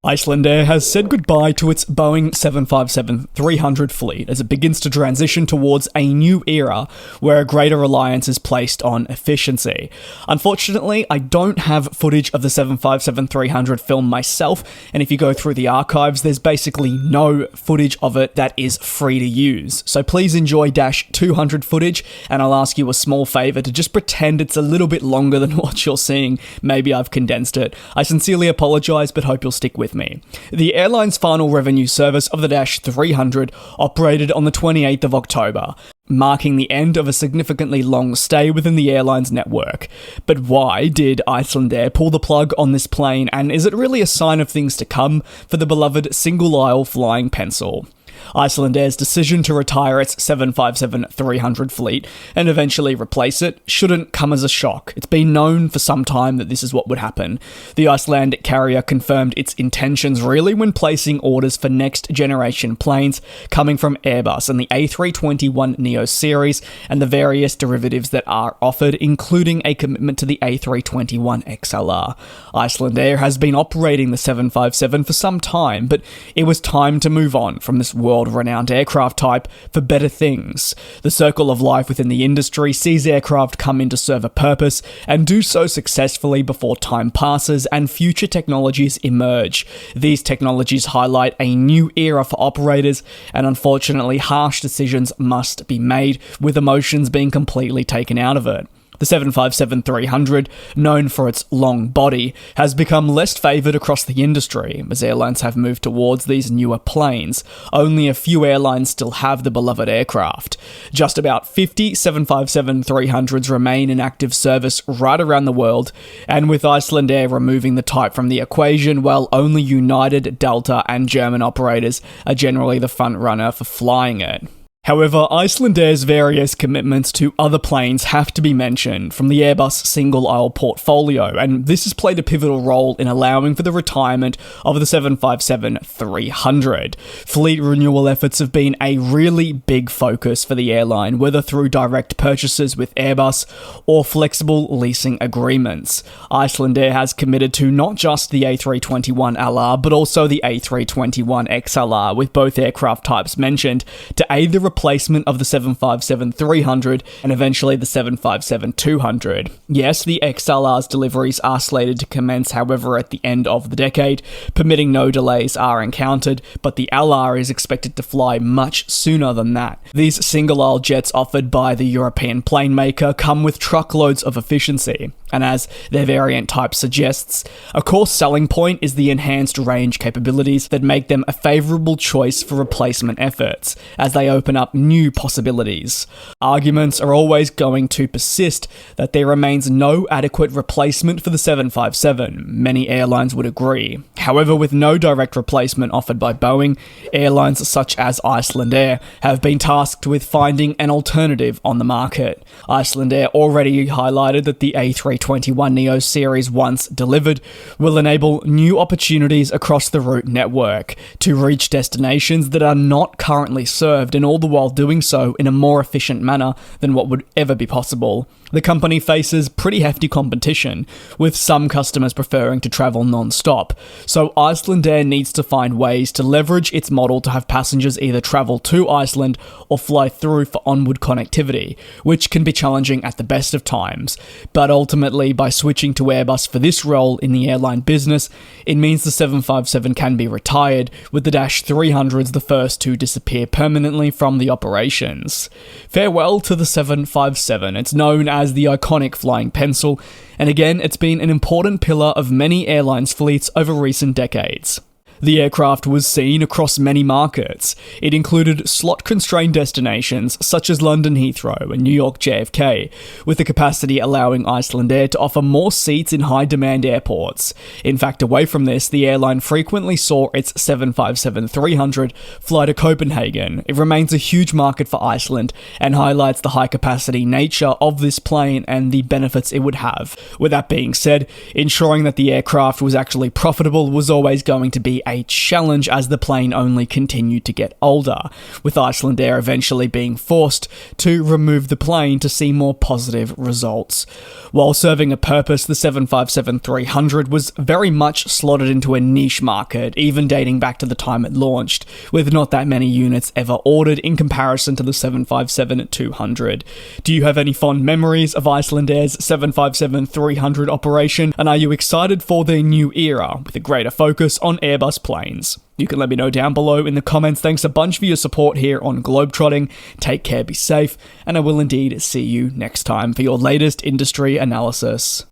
Icelandair has said goodbye to its Boeing 757-300 fleet as it begins to transition towards a new era where a greater reliance is placed on efficiency. Unfortunately, I don't have footage of the 757-300 film myself, and if you go through the archives, there's basically no footage of it that is free to use. So please enjoy -200 footage, and I'll ask you a small favour to just pretend it's a little bit longer than what you're seeing. Maybe I've condensed it. I sincerely apologise, but hope you'll stick with me. The airline's final revenue service of the -300 operated on the 28th of October, marking the end of a significantly long stay within the airline's network. But why did Icelandair pull the plug on this plane, and is it really a sign of things to come for the beloved single-aisle flying pencil? Icelandair's decision to retire its 757-300 fleet and eventually replace it shouldn't come as a shock. It's been known for some time that this is what would happen. The Icelandic carrier confirmed its intentions really when placing orders for next-generation planes coming from Airbus and the A321neo series and the various derivatives that are offered, including a commitment to the A321XLR. Icelandair has been operating the 757 for some time, but it was time to move on from this world-renowned aircraft type for better things. The circle of life within the industry sees aircraft come in to serve a purpose and do so successfully before time passes and future technologies emerge. These technologies highlight a new era for operators, and unfortunately harsh decisions must be made, with emotions being completely taken out of it. The 757-300, known for its long body, has become less favoured across the industry as airlines have moved towards these newer planes. Only a few airlines still have the beloved aircraft. Just about 50 757-300s remain in active service right around the world, and with Icelandair removing the type from the equation, while only United, Delta and German operators are generally the front runner for flying it. However, Icelandair's various commitments to other planes have to be mentioned from the Airbus single-aisle portfolio, and this has played a pivotal role in allowing for the retirement of the 757-300. Fleet renewal efforts have been a really big focus for the airline, whether through direct purchases with Airbus or flexible leasing agreements. Icelandair has committed to not just the A321LR, but also the A321XLR, with both aircraft types mentioned, to aid the replacement of the 757-300 and eventually the 757-200. Yes, the XLR's deliveries are slated to commence, however, at the end of the decade, permitting no delays are encountered, but the LR is expected to fly much sooner than that. These single-aisle jets offered by the European plane maker come with truckloads of efficiency, and as their variant type suggests, a core selling point is the enhanced range capabilities that make them a favourable choice for replacement efforts, as they open up new possibilities. Arguments are always going to persist that there remains no adequate replacement for the 757. Many airlines would agree. However, with no direct replacement offered by Boeing, airlines such as Icelandair have been tasked with finding an alternative on the market. Icelandair already highlighted that the A321neo series, once delivered, will enable new opportunities across the route network to reach destinations that are not currently served, and all the while doing so in a more efficient manner than what would ever be possible. The company faces pretty hefty competition, with some customers preferring to travel non-stop, so Icelandair needs to find ways to leverage its model to have passengers either travel to Iceland or fly through for onward connectivity, which can be challenging at the best of times. But ultimately, by switching to Airbus for this role in the airline business, it means the 757 can be retired, with the -300s the first to disappear permanently from the operations. Farewell to the 757. It's known as the iconic flying pencil, and again, it's been an important pillar of many airlines' fleets over recent decades. The aircraft was seen across many markets. It included slot-constrained destinations such as London Heathrow and New York JFK, with the capacity allowing Icelandair to offer more seats in high-demand airports. In fact, away from this, the airline frequently saw its 757-300 fly to Copenhagen. It remains a huge market for Iceland and highlights the high-capacity nature of this plane and the benefits it would have. With that being said, ensuring that the aircraft was actually profitable was always going to be a challenge as the plane only continued to get older, with Icelandair eventually being forced to remove the plane to see more positive results. While serving a purpose, the 757-300 was very much slotted into a niche market, even dating back to the time it launched, with not that many units ever ordered in comparison to the 757-200. Do you have any fond memories of Icelandair's 757-300 operation, and are you excited for their new era with a greater focus on Airbus planes? You can let me know down below in the comments. Thanks a bunch for your support here on GlobeTrotting. Take care, be safe, and I will indeed see you next time for your latest industry analysis.